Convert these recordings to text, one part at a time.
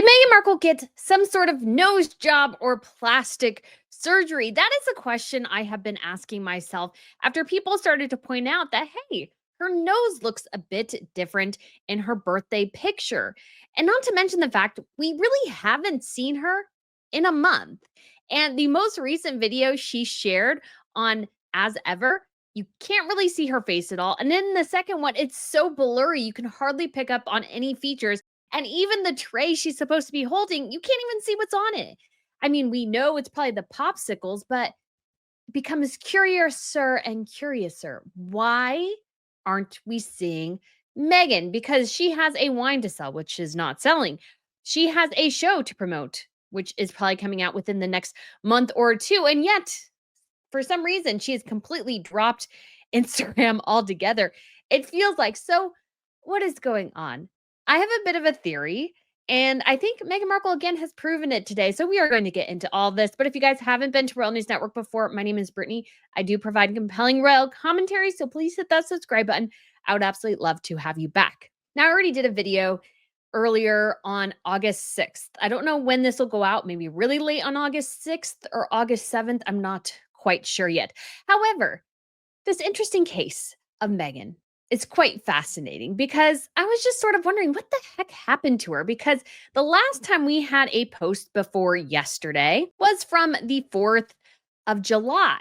Did Meghan Markle get some sort of nose job or plastic surgery? That is a question I have been asking myself after people started to point out that, hey, her nose looks a bit different in her birthday picture. And not to mention the fact we really haven't seen her in a month. And the most recent video she shared on As Ever, you can't really see her face at all. And then the second one, it's so blurry, you can hardly pick up on any features, and even the tray she's supposed to be holding, you can't even see what's on it. I mean, we know it's probably the popsicles, but it becomes curiouser and curiouser. Why aren't we seeing Megan? Because she has a wine to sell, which is not selling. She has a show to promote, which is probably coming out within the next month or two. And yet, for some reason, she has completely dropped Instagram altogether. It feels like so. What is going on? I have a bit of a theory, and I think Meghan Markle again has proven it today. So we are going to get into all this. But if you guys haven't been to Royal News Network before, my name is Brittany. I do provide compelling royal commentary, so please hit that subscribe button. I would absolutely love to have you back. Now, I already did a video earlier on August 6th. I don't know when this will go out, maybe really late on August 6th or August 7th. I'm not quite sure yet. However, this interesting case of Meghan is quite fascinating because I was just sort of wondering what the heck happened to her, because the last time we had a post before yesterday was from the 4th of July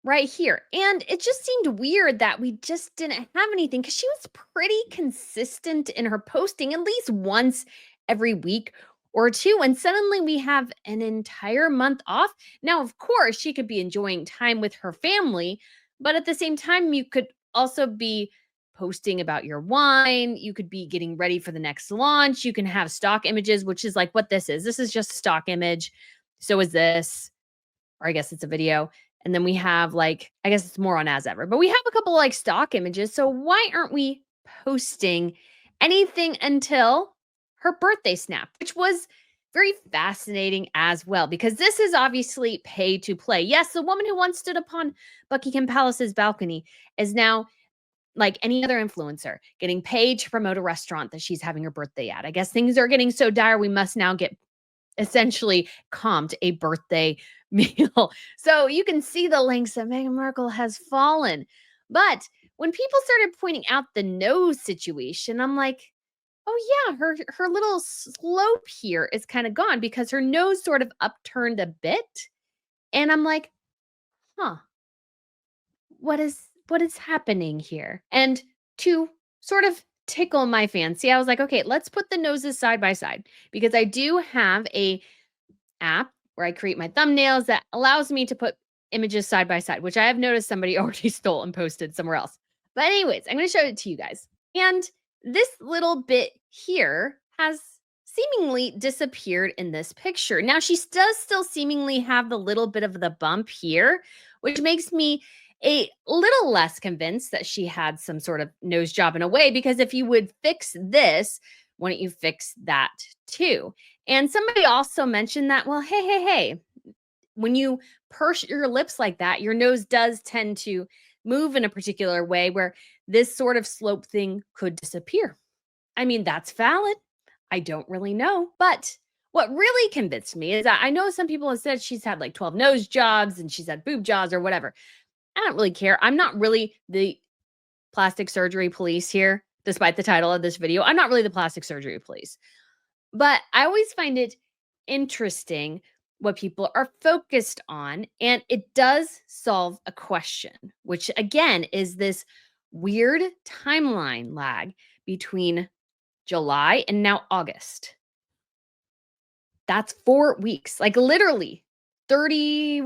right here. And it just seemed weird that we just didn't have anything because she was pretty consistent in her posting at least once every week or two. And suddenly we have an entire month off. Now, of course, she could be enjoying time with her family, but at the same time, you could also be posting about your wine. You could be getting ready for the next launch. You can have stock images, which is like what this is. This is just a stock image. So is this, or I guess it's a video. And then we have like, I guess it's more on As Ever, but we have a couple like stock images. So why aren't we posting anything until her birthday snap, which was very fascinating as well, because this is obviously pay to play. Yes, the woman who once stood upon Buckingham Palace's balcony is now, like any other influencer, getting paid to promote a restaurant that she's having her birthday at. I guess things are getting so dire, we must now get essentially comped a birthday meal. So you can see the lengths that Meghan Markle has fallen. But when people started pointing out the nose situation, I'm like, oh yeah, her little slope here is kind of gone because her nose sort of upturned a bit. And I'm like, huh, what is happening here? And to sort of tickle my fancy, I was like, okay, let's put the noses side by side, because I do have a app where I create my thumbnails that allows me to put images side by side, which I have noticed somebody already stole and posted somewhere else. But anyways, I'm going to show it to you guys. And this little bit here has seemingly disappeared in this picture. Now, she does still seemingly have the little bit of the bump here, which makes me a little less convinced that she had some sort of nose job in a way, because if you would fix this, why don't you fix that too? And somebody also mentioned that, well, hey, when you purse your lips like that, your nose does tend to move in a particular way where this sort of slope thing could disappear. I mean, that's valid. I don't really know. But what really convinced me is that I know some people have said she's had like 12 nose jobs and she's had boob jobs or whatever. I don't really care. I'm not really the plastic surgery police here, despite the title of this video. I'm not really the plastic surgery police. But I always find it interesting what people are focused on. And it does solve a question, which again is this weird timeline lag between July and now August. That's 4 weeks, like literally 30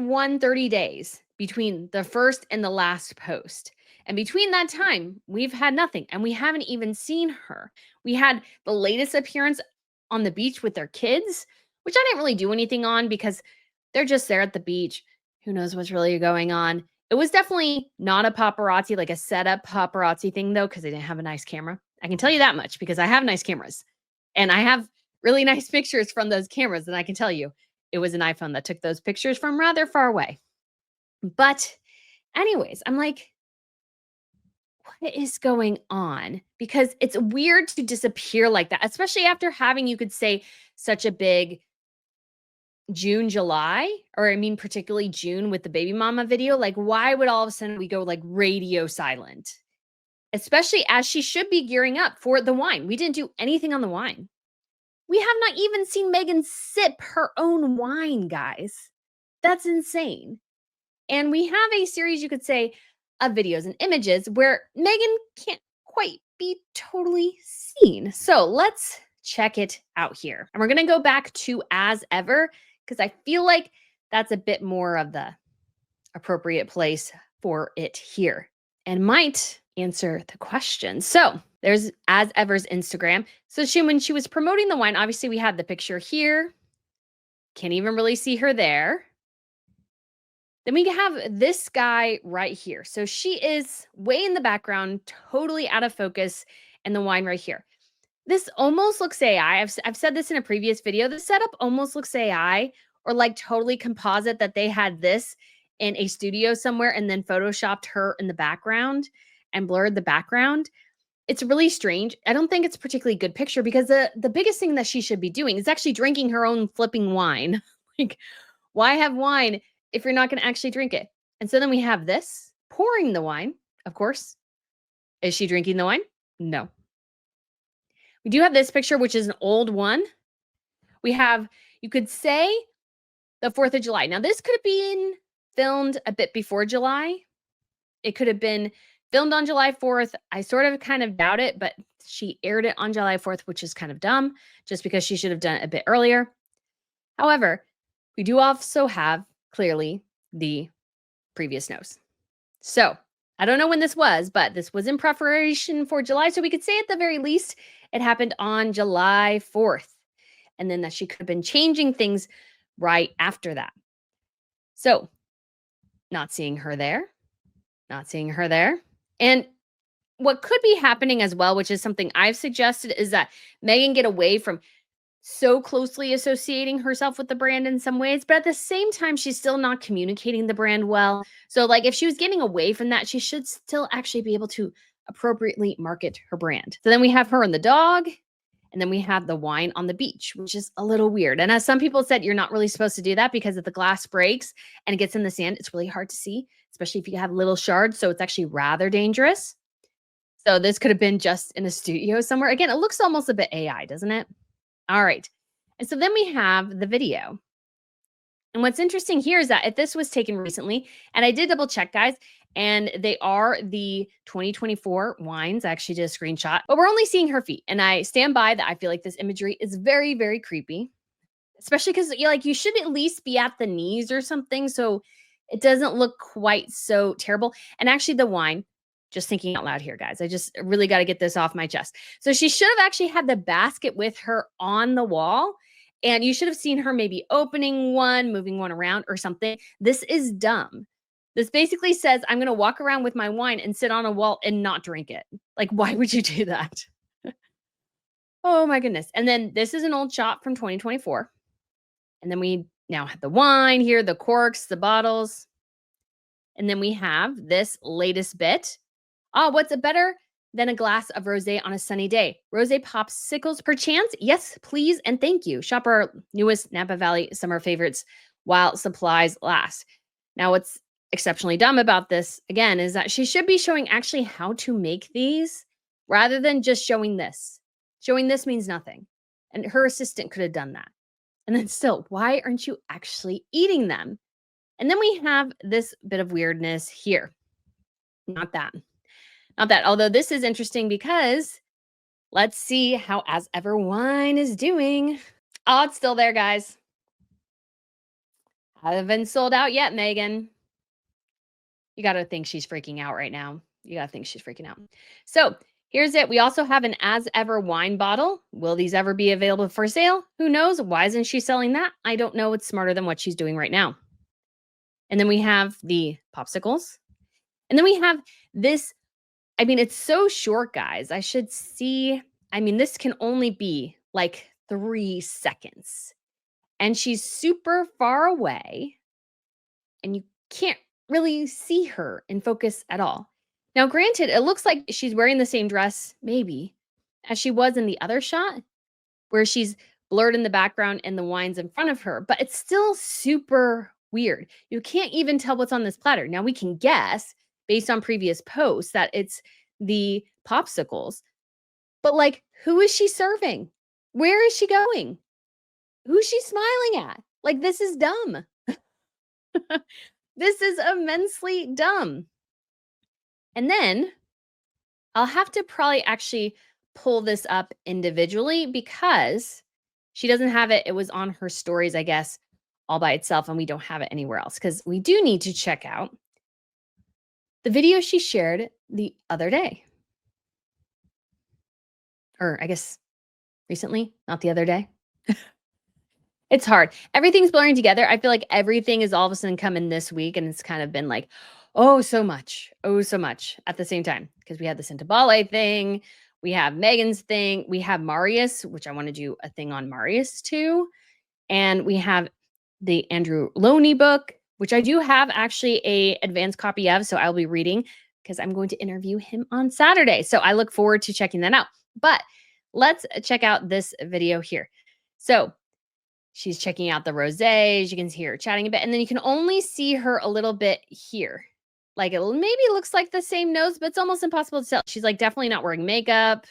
days between the first and the last post. And between that time, we've had nothing, and we haven't even seen her. We had the latest appearance on the beach with their kids, which I didn't really do anything on because they're just there at the beach. Who knows what's really going on? It was definitely not a paparazzi, like a setup paparazzi thing, though, because they didn't have a nice camera. I can tell you that much because I have nice cameras and I have really nice pictures from those cameras. And I can tell you it was an iPhone that took those pictures from rather far away. But anyways, I'm like, what is going on? because it's weird to disappear like that, especially after having, you could say, such a big June, July, or I mean, particularly June with the baby mama video. Like, why would all of a sudden we go like radio silent? Especially as she should be gearing up for the wine. We didn't do anything on the wine. We have not even seen Meghan sip her own wine, guys. That's insane. And we have a series, you could say, of videos and images where Meghan can't quite be totally seen. So let's check it out here. And we're going to go back to As Ever because I feel like that's a bit more of the appropriate place for it here and might answer the question. So there's As Ever's Instagram. So when she was promoting the wine, obviously we have the picture here. Can't even really see her there. Then we have this guy right here. So she is way in the background, totally out of focus, and the wine right here. This almost looks AI. I've said this in a previous video. The setup almost looks AI or like totally composite, that they had this in a studio somewhere and then photoshopped her in the background and blurred the background. It's really strange. I don't think it's a particularly good picture because the biggest thing that she should be doing is actually drinking her own flipping wine. Like, why have wine if you're not going to actually drink it? And so then we have this pouring the wine, of course. Is she drinking the wine? No. We do have this picture, which is an old one. We have, you could say, the 4th of July. Now, this could have been filmed a bit before July. It could have been filmed on July 4th. I sort of kind of doubt it, but she aired it on July 4th, which is kind of dumb, just because she should have done it a bit earlier. However, we do also have, clearly, the previous nose. So, I don't know when this was, but this was in preparation for July. So we could say at the very least, it happened on July 4th. And then that she could have been changing things right after that. So, not seeing her there. Not seeing her there. And what could be happening as well, which is something I've suggested, is that Meghan get away from so closely associating herself with the brand in some ways, but at the same time, she's still not communicating the brand well. So, like, if she was getting away from that, she should still actually be able to appropriately market her brand. So then we have her and the dog, and then we have the wine on the beach, which is a little weird. And as some people said, you're not really supposed to do that because if the glass breaks and it gets in the sand, it's really hard to see, especially if you have little shards. So it's actually rather dangerous. So this could have been just in a studio somewhere. Again, it looks almost a bit AI, doesn't it? All right. And so then we have the video. And what's interesting here is that if this was taken recently, and I did double check, guys, and they are the 2024 wines. I actually did a screenshot, but we're only seeing her feet. And I stand by that. I feel like this imagery is very, very creepy, especially because you should at least be at the knees or something. So it doesn't look quite so terrible. And actually the wine, just thinking out loud here, guys, I just really got to get this off my chest. So she should have actually had the basket with her on the wall. And you should have seen her maybe opening one, moving one around or something. This is dumb. This basically says, I'm going to walk around with my wine and sit on a wall and not drink it. Like, why would you do that? Oh my goodness. And then this is an old shot from 2024. And then we now have the wine here, the corks, the bottles. And then we have this latest bit. Oh, what's it better than a glass of rosé on a sunny day? Rosé popsicles, perchance? Yes, please, and thank you. Shop our newest Napa Valley summer favorites while supplies last. Now, what's exceptionally dumb about this, again, is that she should be showing actually how to make these rather than just showing this. Showing this means nothing. And her assistant could have done that. And then still, why aren't you actually eating them? And then we have this bit of weirdness here. Not that. Not that. Although this is interesting because let's see how As Ever wine is doing. Oh, it's still there, guys. Haven't sold out yet, Meghan. You got to think she's freaking out right now. You got to think she's freaking out. So here's it. We also have an As Ever wine bottle. Will these ever be available for sale? Who knows? Why isn't she selling that? I don't know. It's smarter than what she's doing right now. And then we have the popsicles. And then we have this. I mean, it's so short, guys. I should see. I mean, this can only be like 3 seconds. And she's super far away. And you can't really see her in focus at all. Now, granted, it looks like she's wearing the same dress, maybe, as she was in the other shot, where she's blurred in the background and the wine's in front of her, but it's still super weird. You can't even tell what's on this platter. Now, we can guess based on previous posts that it's the popsicles, but like, who is she serving? Where is she going? Who's she smiling at? Like, this is dumb. This is immensely dumb. And then I'll have to probably actually pull this up individually because she doesn't have it. It was on her stories, I guess, all by itself, and we don't have it anywhere else because we do need to check out the video she shared the other day. Or I guess recently, not the other day. It's hard. Everything's blurring together. I feel like everything is all of a sudden coming this week, and it's kind of been like, oh, so much at the same time. Because we had the Sentabale thing, we have Megan's thing, we have Marius, which I want to do a thing on Marius too. And we have the Andrew Loney book, which I do have actually a advanced copy of. So I'll be reading because I'm going to interview him on Saturday. So I look forward to checking that out. But let's check out this video here. So she's checking out the rosé. You can see her chatting a bit. And then you can only see her a little bit here. Like it maybe looks like the same nose, but it's almost impossible to tell. She's like definitely not wearing makeup.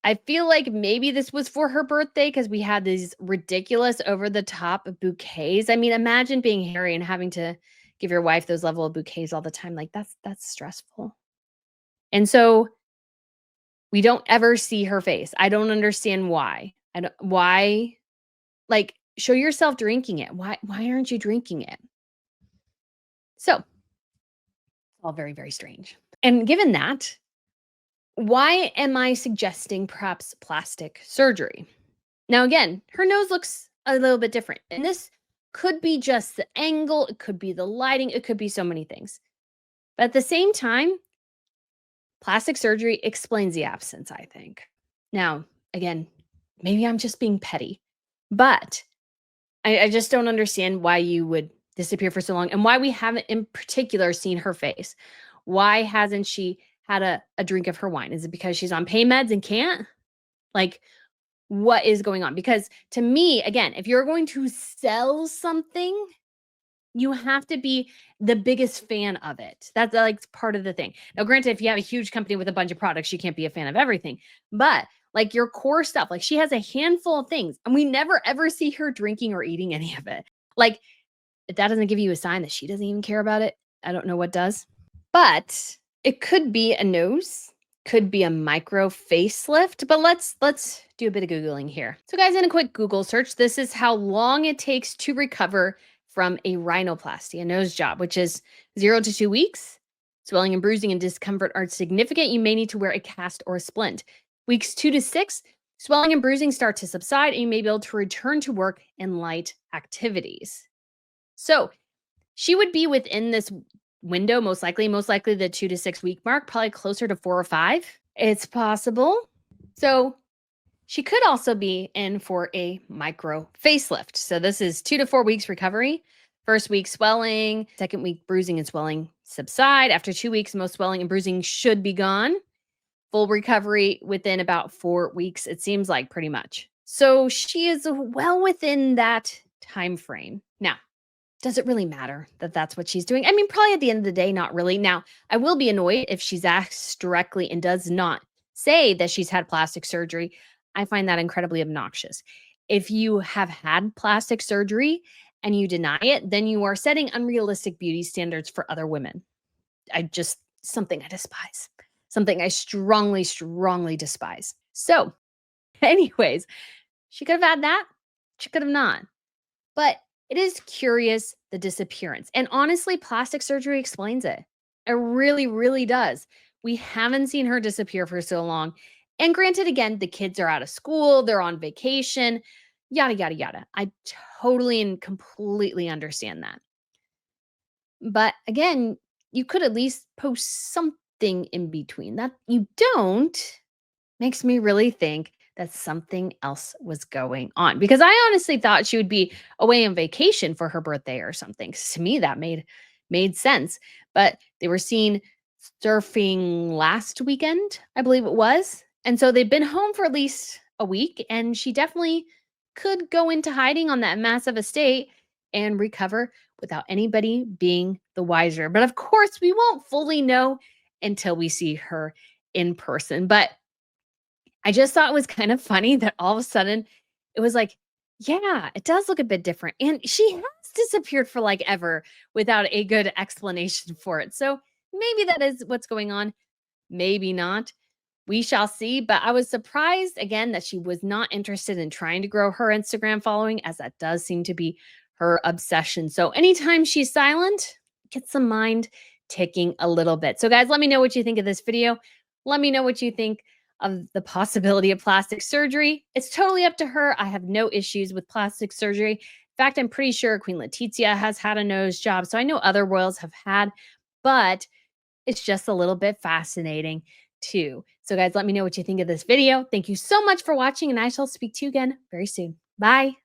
I feel like maybe this was for her birthday because we had these ridiculous over-the-top bouquets. I mean, imagine being Harry and having to give your wife those level of bouquets all the time. Like that's stressful. And so we don't ever see her face. I don't understand why. Why like show yourself drinking it. Why aren't you drinking it? So, all very, very strange. And given that, why am I suggesting perhaps plastic surgery? Now, again, her nose looks a little bit different. And this could be just the angle, it could be the lighting, it could be so many things. But at the same time, plastic surgery explains the absence, I think. Now, again, maybe I'm just being petty, but I just don't understand why you would disappear for so long and why we haven't in particular seen her face. Why hasn't she had a drink of her wine? Is it because she's on pain meds and can't? Like, what is going on? Because to me, again, if you're going to sell something, you have to be the biggest fan of it. That's like part of the thing. Now, granted, if you have a huge company with a bunch of products, you can't be a fan of everything. But like your core stuff, like she has a handful of things and we never ever see her drinking or eating any of it. Like if that doesn't give you a sign that she doesn't even care about it, I don't know what does. But it could be a nose, could be a micro facelift, but let's do a bit of Googling here. So guys, in a quick Google search, this is how long it takes to recover from a rhinoplasty, a nose job, which is 0 to 2 weeks. Swelling and bruising and discomfort are significant. You may need to wear a cast or a splint. Weeks 2 to 6, swelling and bruising start to subside and you may be able to return to work and light activities. So she would be within this window, most likely the 2 to 6 week mark, probably closer to 4 or 5. It's possible. So she could also be in for a micro facelift. So this is 2 to 4 weeks recovery. First week swelling, second week bruising and swelling subside. After 2 weeks, most swelling and bruising should be gone. Full recovery within about 4 weeks, it seems like pretty much. So she is well within that time frame. Now, does it really matter that that's what she's doing? I mean, probably at the end of the day, not really. Now, I will be annoyed if she's asked directly and does not say that she's had plastic surgery. I find that incredibly obnoxious. If you have had plastic surgery and you deny it, then you are setting unrealistic beauty standards for other women. Something I despise. Something I strongly, strongly despise. So, anyways, she could have had that. She could have not. But it is curious, the disappearance. And honestly, plastic surgery explains it. It really, really does. We haven't seen her disappear for so long. And granted, again, the kids are out of school, they're on vacation, yada, yada, yada. I totally and completely understand that. But again, you could at least post something in between. That you don't makes me really think that something else was going on because I honestly thought she would be away on vacation for her birthday or something. To me, that made sense. But they were seen surfing last weekend, I believe it was. And so they've been home for at least a week, and she definitely could go into hiding on that massive estate and recover without anybody being the wiser. But of course, we won't fully know until we see her in person. But I just thought it was kind of funny that all of a sudden it was like, yeah, it does look a bit different. And she has disappeared for like ever without a good explanation for it. So maybe that is what's going on. Maybe not. We shall see. But I was surprised again that she was not interested in trying to grow her Instagram following, as that does seem to be her obsession. So anytime she's silent, gets the mind ticking a little bit. So, guys, let me know what you think of this video. Let me know what you think of the possibility of plastic surgery. It's totally up to her. I have no issues with plastic surgery. In fact, I'm pretty sure Queen Latifah has had a nose job. So I know other royals have had, but it's just a little bit fascinating too. So, guys, let me know what you think of this video. Thank you so much for watching, and I shall speak to you again very soon. Bye.